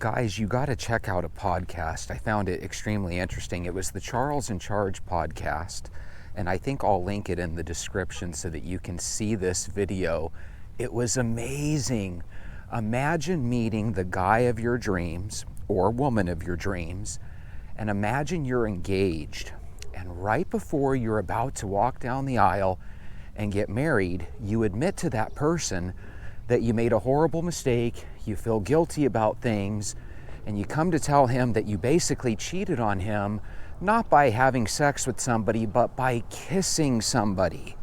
Guys, you got to check out a podcast. I found it extremely interesting. It was the Charles in Charge podcast, and I think I'll link it in the description so that you can see this video. It was amazing. Imagine meeting the guy of your dreams or woman of your dreams, and imagine you're engaged, and right before you're about to walk down the aisle and get married, you admit to that person that you made a horrible mistake, you feel guilty about things, and you come to tell him that you basically cheated on him, not by having sex with somebody, but by kissing somebody.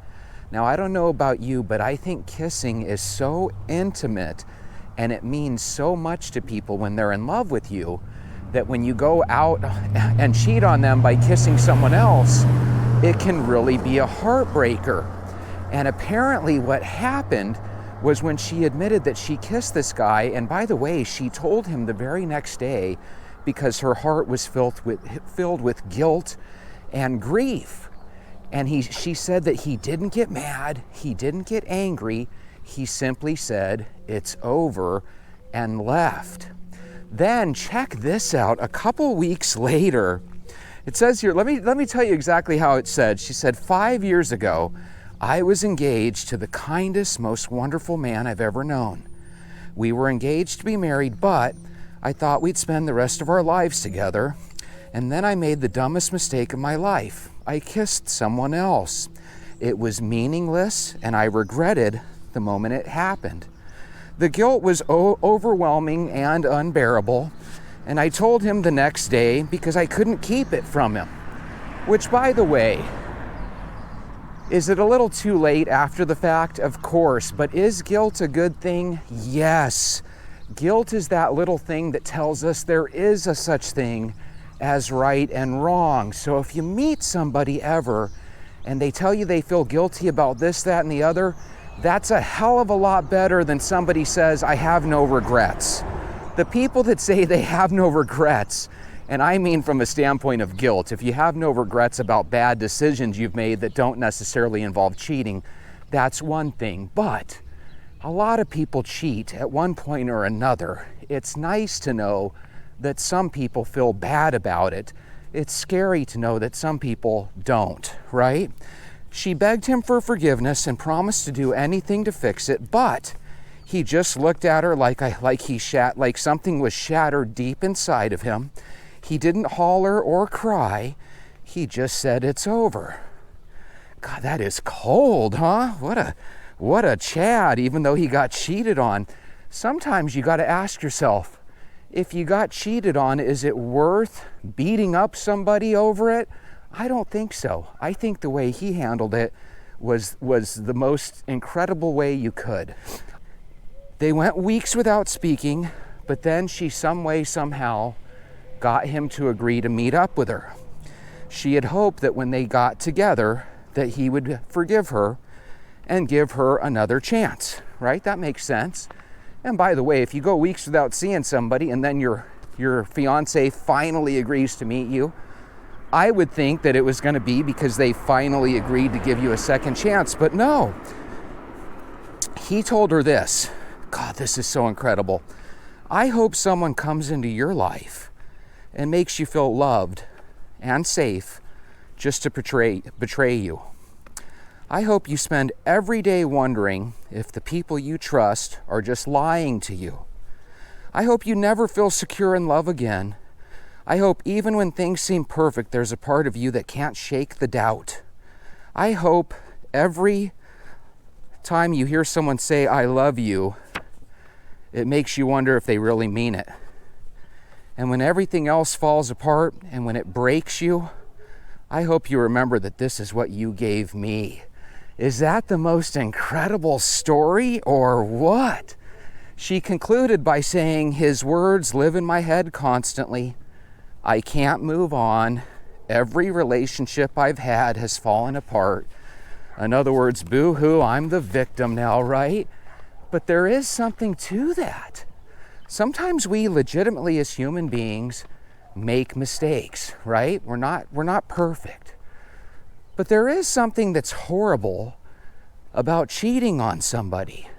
Now, I don't know about you, but I think kissing is so intimate, and it means so much to people when they're in love with you, that when you go out and cheat on them by kissing someone else, it can really be a heartbreaker. And apparently what happened was when she admitted that she kissed this guy, and by the way, she told him the very next day because her heart was filled with guilt and grief. And she said that he didn't get mad, he didn't get angry, he simply said, "It's over," and left. Then check this out, a couple weeks later, it says here, let me tell you exactly how it said. She said, 5 years ago, I was engaged to the kindest, most wonderful man I've ever known. We were engaged to be married, but I thought we'd spend the rest of our lives together. And then I made the dumbest mistake of my life. I kissed someone else. It was meaningless, and I regretted the moment it happened. The guilt was overwhelming and unbearable, and I told him the next day because I couldn't keep it from him. Which, by the way, is it a little too late after the fact? Of course, but is guilt a good thing? Yes. Guilt is that little thing that tells us there is a such thing as right and wrong. So if you meet somebody ever and they tell you they feel guilty about this, that, and the other, that's a hell of a lot better than somebody says, I have no regrets. The people that say they have no regrets, and I mean from a standpoint of guilt, if you have no regrets about bad decisions you've made that don't necessarily involve cheating, that's one thing. But a lot of people cheat at one point or another. It's nice to know that some people feel bad about it. It's scary to know that some people don't, right? She begged him for forgiveness and promised to do anything to fix it, but he just looked at her like something was shattered deep inside of him. He didn't holler or cry. He just said, "It's over." God, that is cold, huh? What a Chad, even though he got cheated on. Sometimes you got to ask yourself, if you got cheated on, is it worth beating up somebody over it? I don't think so. I think the way he handled it was the most incredible way you could. They went weeks without speaking, but then she some way, somehow got him to agree to meet up with her. She had hoped that when they got together that he would forgive her and give her another chance, right? That makes sense. And by the way, if you go weeks without seeing somebody and then your fiance finally agrees to meet you, I would think that it was going to be because they finally agreed to give you a second chance, but no. He told her this. God, this is so incredible. I hope someone comes into your life and makes you feel loved and safe just to betray you. I hope you spend every day wondering if the people you trust are just lying to you. I hope you never feel secure in love again. I hope even when things seem perfect, there's a part of you that can't shake the doubt. I hope every time you hear someone say, "I love you," it makes you wonder if they really mean it. And when everything else falls apart and when it breaks you, I hope you remember that this is what you gave me. Is that the most incredible story or what? She concluded by saying, his words live in my head constantly. I can't move on. Every relationship I've had has fallen apart. In other words, boo-hoo, I'm the victim now, right? But there is something to that. Sometimes we legitimately as human beings make mistakes, right? We're not perfect. But there is something that's horrible about cheating on somebody.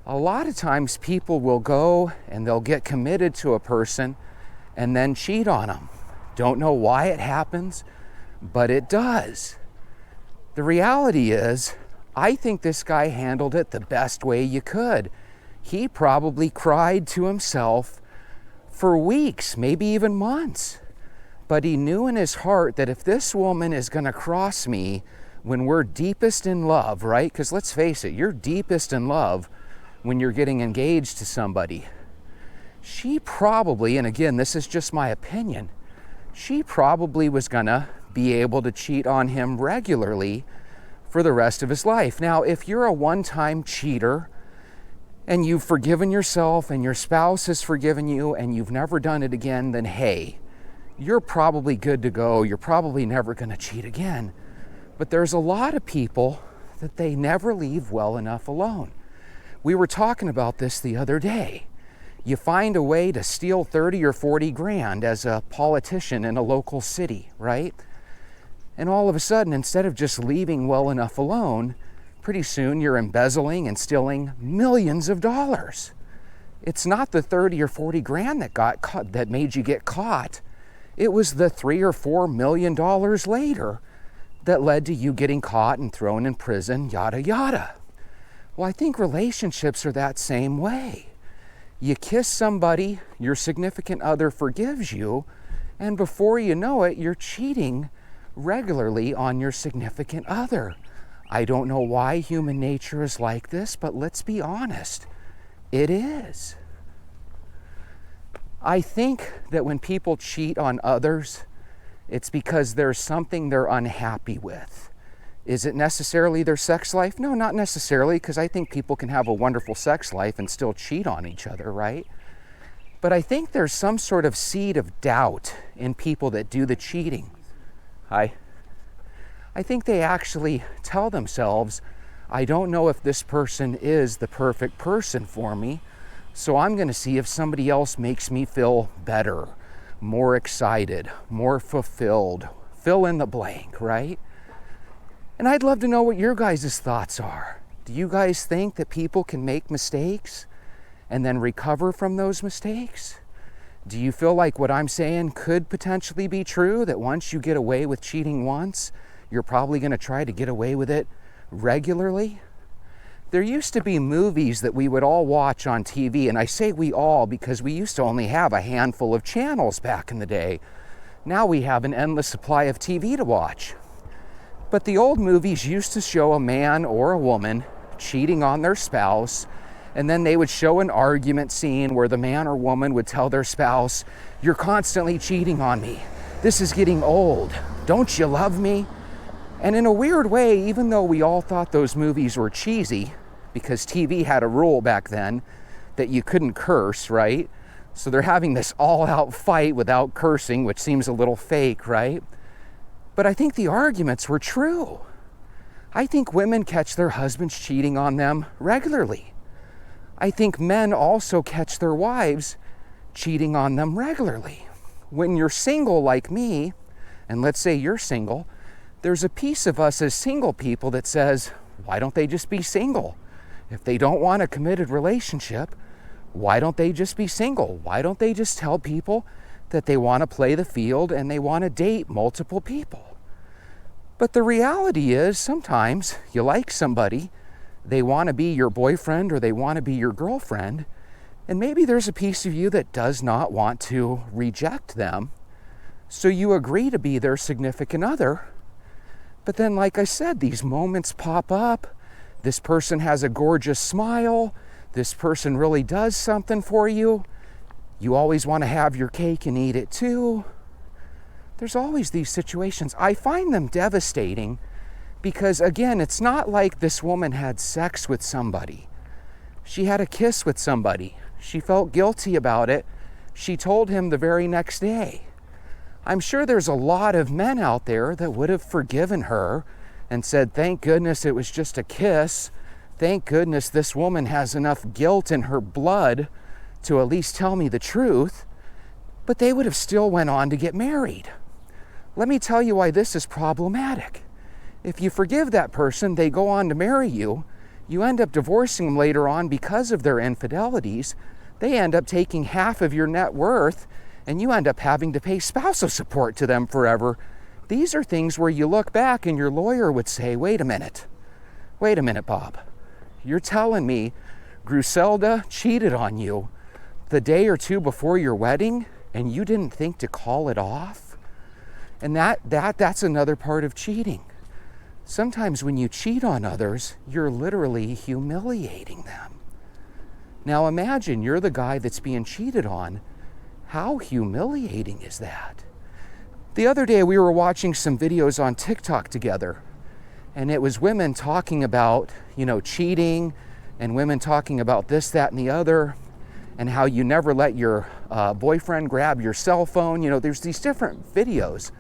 A lot of times people will go and they'll get committed to a person and then cheat on them. Don't know why it happens, but it does. The reality is, I think this guy handled it the best way you could. He probably cried to himself for weeks, maybe even months. But he knew in his heart that if this woman is going to cross me when we're deepest in love, right? Because let's face it, you're deepest in love when you're getting engaged to somebody. She probably, and again, this is just my opinion, she probably was gonna be able to cheat on him regularly for the rest of his life. Now, if you're a one-time cheater and you've forgiven yourself and your spouse has forgiven you and you've never done it again, then hey, you're probably good to go. You're probably never gonna cheat again. But there's a lot of people that they never leave well enough alone. We were talking about this the other day. You find a way to steal 30 or 40 grand as a politician in a local city, right? And all of a sudden, instead of just leaving well enough alone, pretty soon you're embezzling and stealing millions of dollars. It's not the 30 or 40 grand that got caught, that made you get caught. It was the $3 or $4 million later that led to you getting caught and thrown in prison, yada, yada. Well, I think relationships are that same way. You kiss somebody, your significant other forgives you, and before you know it, you're cheating regularly on your significant other. I don't know why human nature is like this, but let's be honest, it is. I think that when people cheat on others, it's because there's something they're unhappy with. Is it necessarily their sex life? No, not necessarily, because I think people can have a wonderful sex life and still cheat on each other, right? But I think there's some sort of seed of doubt in people that do the cheating. I think they actually tell themselves, I don't know if this person is the perfect person for me, so I'm going to see if somebody else makes me feel better, more excited, more fulfilled, fill in the blank, right? And I'd love to know what your guys' thoughts are. Do you guys think that people can make mistakes and then recover from those mistakes? Do you feel like what I'm saying could potentially be true, that once you get away with cheating once, you're probably going to try to get away with it regularly? There used to be movies that we would all watch on TV, and I say we all because we used to only have a handful of channels back in the day. Now we have an endless supply of TV to watch. But the old movies used to show a man or a woman cheating on their spouse, and then they would show an argument scene where the man or woman would tell their spouse, "You're constantly cheating on me. This is getting old. Don't you love me?" And in a weird way, even though we all thought those movies were cheesy, because TV had a rule back then that you couldn't curse, right? So they're having this all-out fight without cursing, which seems a little fake, right? But I think the arguments were true. I think women catch their husbands cheating on them regularly. I think men also catch their wives cheating on them regularly. When you're single like me, and let's say you're single, there's a piece of us as single people that says, why don't they just be single? If they don't want a committed relationship, why don't they just be single? Why don't they just tell people that they want to play the field and they want to date multiple people? But the reality is, sometimes you like somebody, they want to be your boyfriend or they want to be your girlfriend, and maybe there's a piece of you that does not want to reject them, so you agree to be their significant other. But then, like I said, these moments pop up. This person has a gorgeous smile. This person really does something for you. You always want to have your cake and eat it too. There's always these situations. I find them devastating because, again, it's not like this woman had sex with somebody. She had a kiss with somebody. She felt guilty about it. She told him the very next day. I'm sure there's a lot of men out there that would have forgiven her and said, thank goodness it was just a kiss. Thank goodness this woman has enough guilt in her blood to at least tell me the truth. But they would have still went on to get married. Let me tell you why this is problematic. If you forgive that person, they go on to marry you, You end up divorcing them later on because of their infidelities. They end up taking half of your net worth, and you end up having to pay spousal support to them forever. These are things where you look back and your lawyer would say, wait a minute, Bob. You're telling me Griselda cheated on you the day or two before your wedding, and you didn't think to call it off? And that's another part of cheating. Sometimes when you cheat on others, you're literally humiliating them. Now imagine you're the guy that's being cheated on. How humiliating is that? The other day we were watching some videos on TikTok together, and it was women talking about, cheating, and women talking about this, that, and the other, and how you never let your boyfriend grab your cell phone. There's these different videos.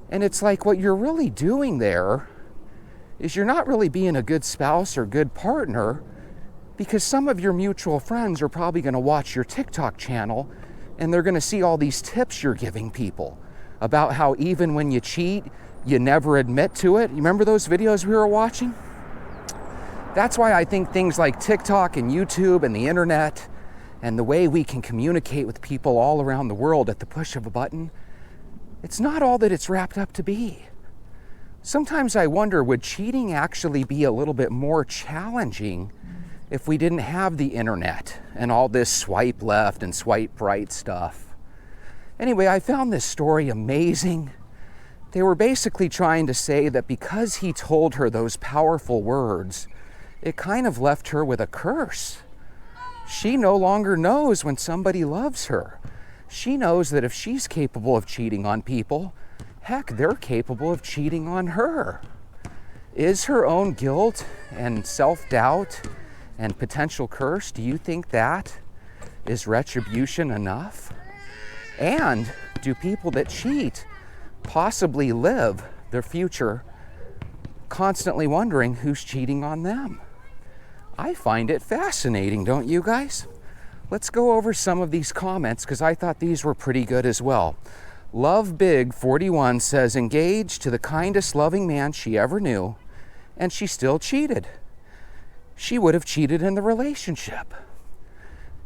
And it's like what you're really doing there is you're not really being a good spouse or good partner, because some of your mutual friends are probably going to watch your TikTok channel and they're going to see all these tips you're giving people about how even when you cheat, you never admit to it. You remember those videos we were watching? That's why I think things like TikTok and YouTube and the internet and the way we can communicate with people all around the world at the push of a button, it's not all that it's wrapped up to be. Sometimes I wonder, would cheating actually be a little bit more challenging if we didn't have the internet and all this swipe left and swipe right stuff? Anyway, I found this story amazing. They were basically trying to say that because he told her those powerful words, it kind of left her with a curse. She no longer knows when somebody loves her. She knows that if she's capable of cheating on people, heck, they're capable of cheating on her. Is her own guilt and self-doubt and potential curse, do you think that is retribution enough? And do people that cheat possibly live their future constantly wondering who's cheating on them? I find it fascinating, don't you guys? Let's go over some of these comments because I thought these were pretty good as well. Love Big 41 says, engaged to the kindest loving man she ever knew, and she still cheated. She would have cheated in the relationship.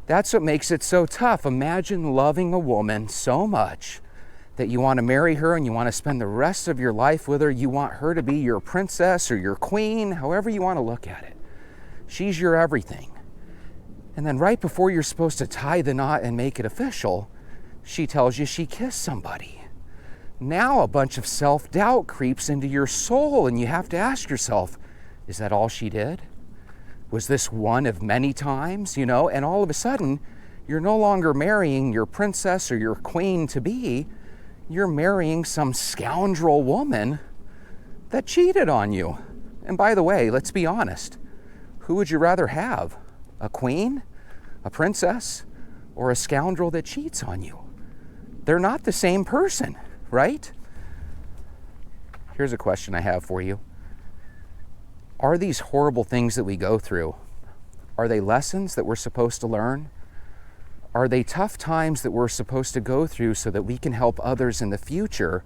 That's what makes it so tough. Imagine loving a woman so much that you want to marry her and you want to spend the rest of your life with her. You want her to be your princess or your queen, however you want to look at it. She's your everything. And then right before you're supposed to tie the knot and make it official, she tells you she kissed somebody. Now a bunch of self-doubt creeps into your soul and you have to ask yourself, is that all she did? Was this one of many times, And all of a sudden, you're no longer marrying your princess or your queen to be. You're marrying some scoundrel woman that cheated on you. And by the way, let's be honest. Who would you rather have? A queen, a princess, or a scoundrel that cheats on you? They're not the same person, right? Here's a question I have for you. Are these horrible things that we go through, are they lessons that we're supposed to learn? Are they tough times that we're supposed to go through so that we can help others in the future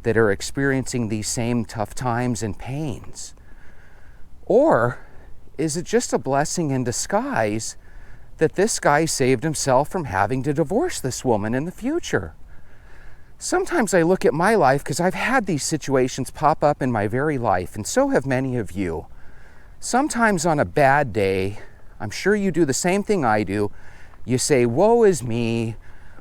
that are experiencing these same tough times and pains? Or is it just a blessing in disguise that this guy saved himself from having to divorce this woman in the future? Sometimes I look at my life, because I've had these situations pop up in my very life, and so have many of you. Sometimes on a bad day, I'm sure you do the same thing I do, you say, woe is me,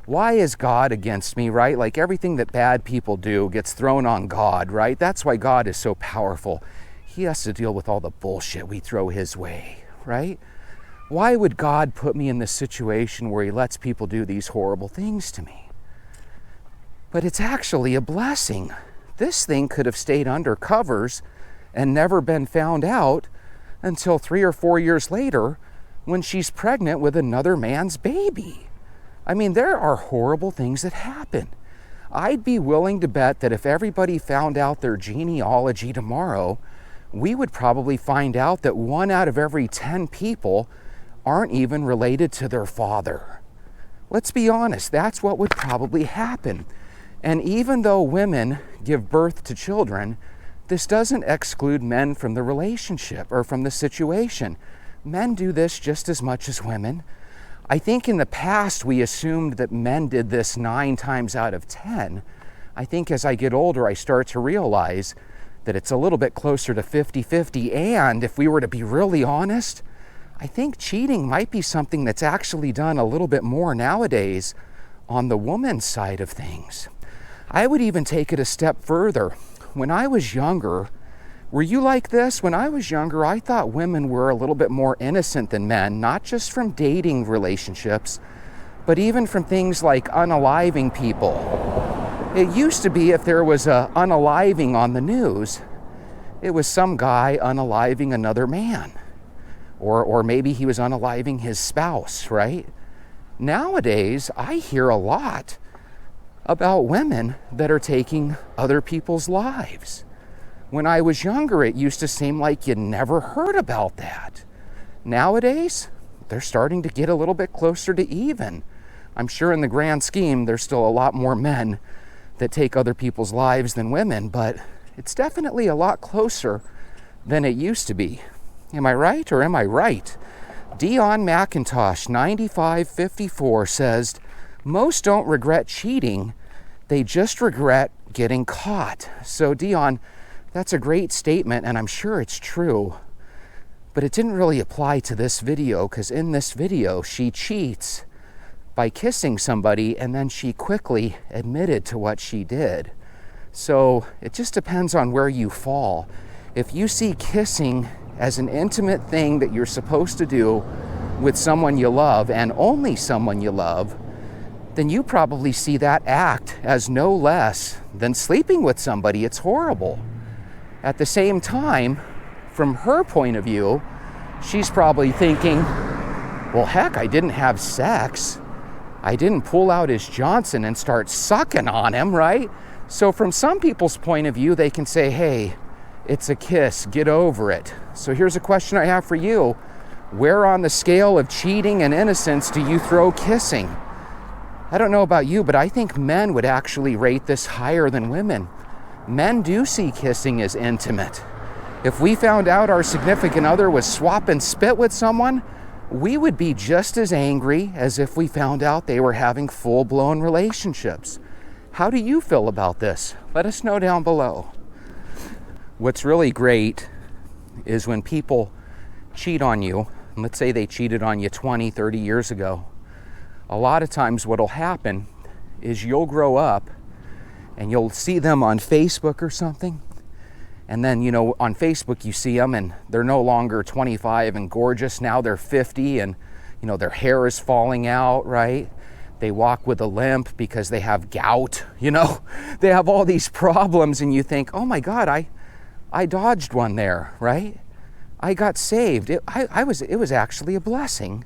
why is God against me, right? Like everything that bad people do gets thrown on God, right? That's why God is so powerful. He has to deal with all the bullshit we throw his way, right? Why would God put me in this situation where he lets people do these horrible things to me? But it's actually a blessing. This thing could have stayed under covers and never been found out until 3 or 4 years later when she's pregnant with another man's baby. I mean, there are horrible things that happen. I'd be willing to bet that if everybody found out their genealogy tomorrow, we would probably find out that 1 out of every 10 people aren't even related to their father. Let's be honest, that's what would probably happen. And even though women give birth to children, this doesn't exclude men from the relationship or from the situation. Men do this just as much as women. I think in the past we assumed that men did this 9 times out of 10. I think as I get older, I start to realize that it's a little bit closer to 50-50. And if we were to be really honest, I think cheating might be something that's actually done a little bit more nowadays on the woman's side of things. I would even take it a step further. When I was younger, were you like this? When I was younger, I thought women were a little bit more innocent than men, not just from dating relationships, but even from things like unaliving people. It used to be if there was a unaliving on the news, it was some guy unaliving another man. Or maybe he was unaliving his spouse, right? Nowadays, I hear a lot about women that are taking other people's lives. When I was younger, it used to seem like you never heard about that. Nowadays, they're starting to get a little bit closer to even. I'm sure in the grand scheme, there's still a lot more men that take other people's lives than women, but it's definitely a lot closer than it used to be. Am I right or am I right? Dion McIntosh, 9554, says, most don't regret cheating, they just regret getting caught. So Dion, that's a great statement, and I'm sure it's true, but it didn't really apply to this video, because in this video, she cheats by kissing somebody, and then she quickly admitted to what she did. So it just depends on where you fall. If you see kissing as an intimate thing that you're supposed to do with someone you love, and only someone you love, then you probably see that act as no less than sleeping with somebody. It's horrible. At the same time, from her point of view, she's probably thinking, well, heck, I didn't have sex. I didn't pull out his Johnson and start sucking on him, right? So from some people's point of view, they can say, hey, it's a kiss, get over it. So here's a question I have for you. Where on the scale of cheating and innocence do you throw kissing? I don't know about you, but I think men would actually rate this higher than women. Men do see kissing as intimate. If we found out our significant other was swapping spit with someone, we would be just as angry as if we found out they were having full-blown relationships. How do you feel about this? Let us know down below. What's really great is when people cheat on you, and let's say they cheated on you 20, 30 years ago, a lot of times what'll happen is you'll grow up and you'll see them on Facebook or something. And then, on Facebook you see them and they're no longer 25 and gorgeous. Now they're 50 and, their hair is falling out, right? They walk with a limp because they have gout, They have all these problems and you think, oh my God, I dodged one there, right? I got saved. It was actually a blessing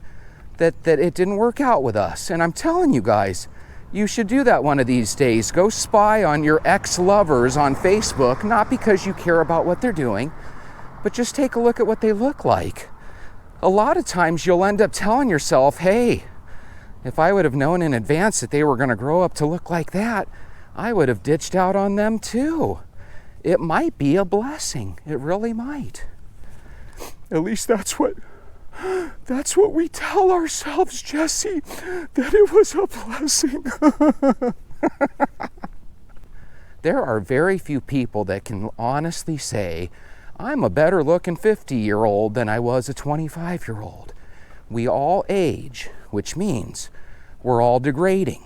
that it didn't work out with us. And I'm telling you guys, you should do that one of these days. Go spy on your ex-lovers on Facebook, not because you care about what they're doing, but just take a look at what they look like. A lot of times you'll end up telling yourself, hey, if I would have known in advance that they were going to grow up to look like that, I would have ditched out on them too. It might be a blessing. It really might. At least that's what we tell ourselves, Jesse, that it was a blessing. There are very few people that can honestly say, I'm a better looking 50-year-old than I was a 25-year-old. We all age, which means we're all degrading.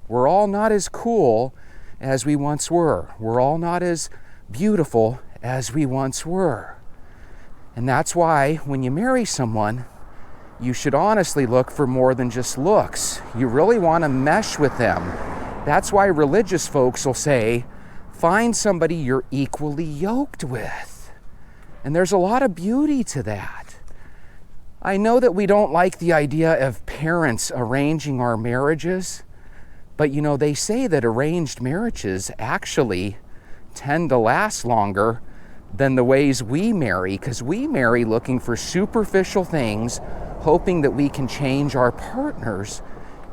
We're all not as cool as we once were. We're all not as beautiful as we once were. And that's why when you marry someone, you should honestly look for more than just looks. You really want to mesh with them. That's why religious folks will say, find somebody you're equally yoked with. And there's a lot of beauty to that. I know that we don't like the idea of parents arranging our marriages, but they say that arranged marriages actually tend to last longer than the ways we marry, because we marry looking for superficial things, hoping that we can change our partners.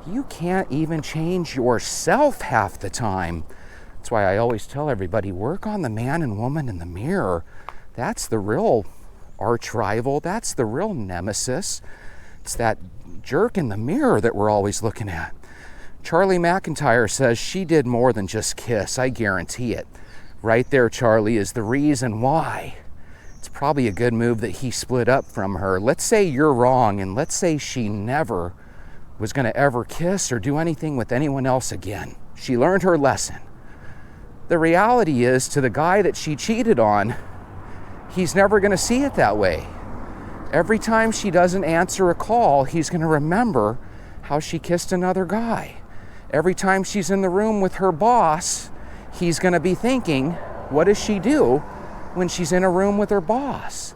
You can't even change yourself half the time. That's why I always tell everybody, work on the man and woman in the mirror. That's the real arch rival. That's the real nemesis. It's that jerk in the mirror that we're always looking at. Charlie McIntyre says she did more than just kiss. I guarantee it. Right there, Charlie, is the reason why. It's probably a good move that he split up from her. Let's say you're wrong, and let's say she never was going to ever kiss or do anything with anyone else again. She learned her lesson. The reality is, to the guy that she cheated on, he's never going to see it that way. Every time she doesn't answer a call, he's going to remember how she kissed another guy. Every time she's in the room with her boss, he's going to be thinking, what does she do when she's in a room with her boss?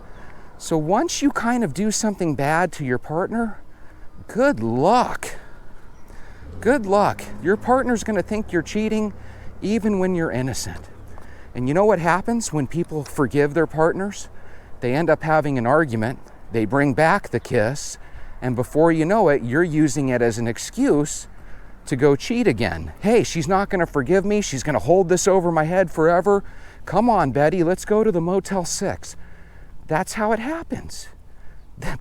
So once you kind of do something bad to your partner, good luck. Good luck. Your partner's going to think you're cheating even when you're innocent. And you know what happens when people forgive their partners? They end up having an argument. They bring back the kiss, and before you know it, you're using it as an excuse to go cheat again. Hey, she's not going to forgive me. She's going to hold this over my head forever. Come on, Betty, let's go to the Motel 6. That's how it happens.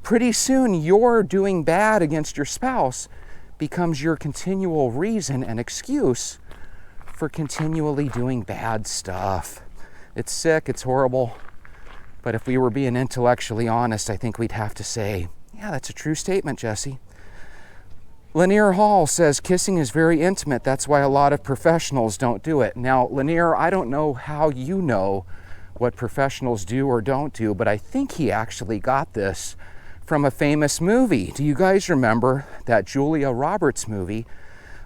Pretty soon, your doing bad against your spouse becomes your continual reason and excuse for continually doing bad stuff. It's sick, it's horrible, but if we were being intellectually honest, I think we'd have to say, yeah, that's a true statement, Jesse. Lanier Hall says kissing is very intimate. That's why a lot of professionals don't do it. Now, Lanier, I don't know how you know what professionals do or don't do, but I think he actually got this from a famous movie. Do you guys remember that Julia Roberts movie?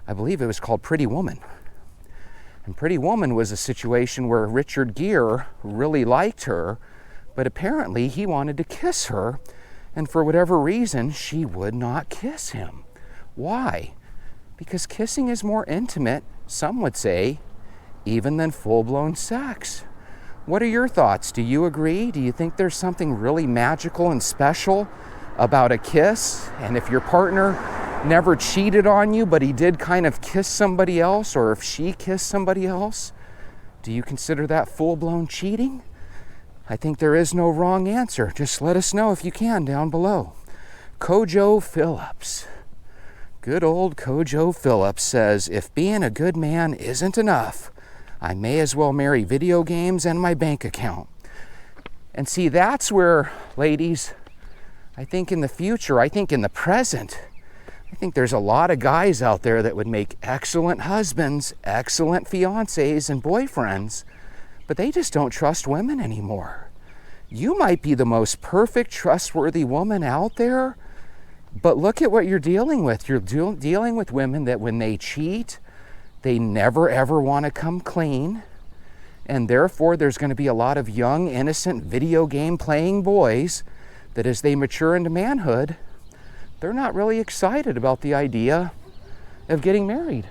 I believe it was called Pretty Woman. And Pretty Woman was a situation where Richard Gere really liked her, but apparently he wanted to kiss her, and for whatever reason, she would not kiss him. Why? Because kissing is more intimate, some would say, even than full-blown sex. What are your thoughts? Do you agree? Do you think there's something really magical and special about a kiss? And if your partner never cheated on you, but he did kind of kiss somebody else, or if she kissed somebody else, do you consider that full-blown cheating? I think there is no wrong answer. Just let us know if you can down below. Kojo Phillips. Good old Kojo Phillips says, if being a good man isn't enough, I may as well marry video games and my bank account. And see, that's where, ladies, I think in the future, I think in the present, I think there's a lot of guys out there that would make excellent husbands, excellent fiancés and boyfriends, but they just don't trust women anymore. You might be the most perfect, trustworthy woman out there, but look at what you're dealing with. You're dealing with women that when they cheat, they never ever want to come clean, and therefore there's going to be a lot of young, innocent video game playing boys that as they mature into manhood, they're not really excited about the idea of getting married.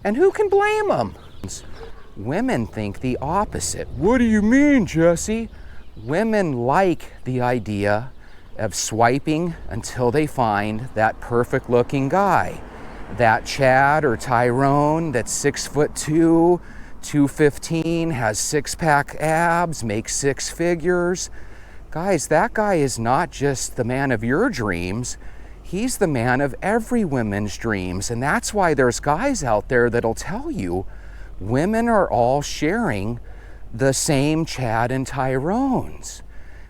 And who can blame them? Women think the opposite. What do you mean, Jesse? Women like the idea of swiping until they find that perfect looking guy. That Chad or Tyrone that's 6'2", 215, has six-pack abs, makes six figures. Guys, that guy is not just the man of your dreams. He's the man of every woman's dreams. And that's why there's guys out there that'll tell you women are all sharing the same Chad and Tyrones.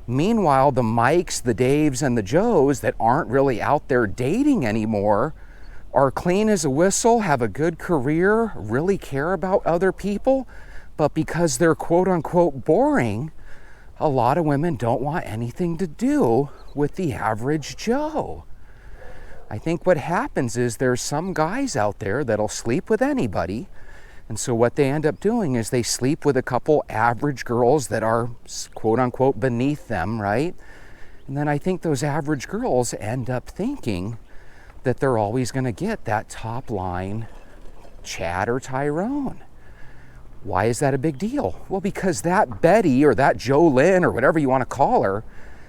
Meanwhile, the Mikes, the Daves, and the Joes that aren't really out there dating anymore are clean as a whistle, have a good career, really care about other people, but because they're quote-unquote boring, a lot of women don't want anything to do with the average Joe. I think what happens is there's some guys out there that'll sleep with anybody, and so what they end up doing is they sleep with a couple average girls that are quote-unquote beneath them, right? And then I think those average girls end up thinking that they're always going to get that top line Chad or Tyrone. Why is that a big deal? Well, because that Betty or that Jolynn or whatever you want to call her,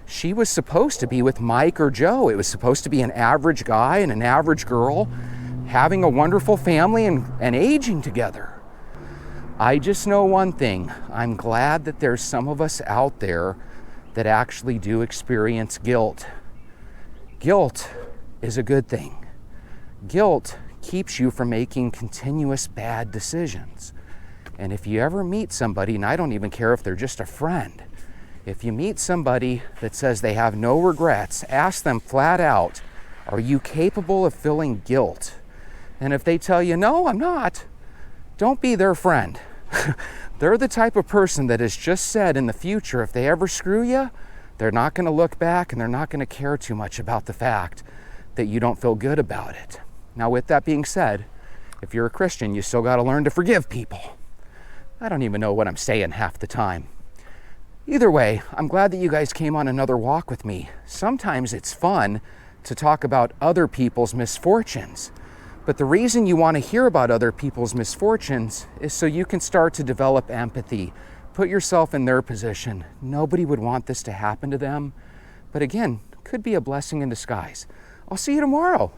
she was supposed to be with Mike or Joe. It was supposed to be an average guy and an average girl having a wonderful family and aging together. I just know one thing. I'm glad that there's some of us out there that actually do experience guilt. Guilt is a good thing. Guilt keeps you from making continuous bad decisions. And if you ever meet somebody, and I don't even care if they're just a friend, if you meet somebody that says they have no regrets, ask them flat out, are you capable of feeling guilt? And if they tell you, no, I'm not, don't be their friend. They're the type of person that has just said in the future, if they ever screw you, they're not going to look back and they're not going to care too much about the fact that you don't feel good about it. Now, with that being said, if you're a Christian, you still got to learn to forgive people. I don't even know what I'm saying half the time. Either way, I'm glad that you guys came on another walk with me. Sometimes it's fun to talk about other people's misfortunes. But the reason you want to hear about other people's misfortunes is so you can start to develop empathy. Put yourself in their position. Nobody would want this to happen to them. But again, could be a blessing in disguise. I'll see you tomorrow.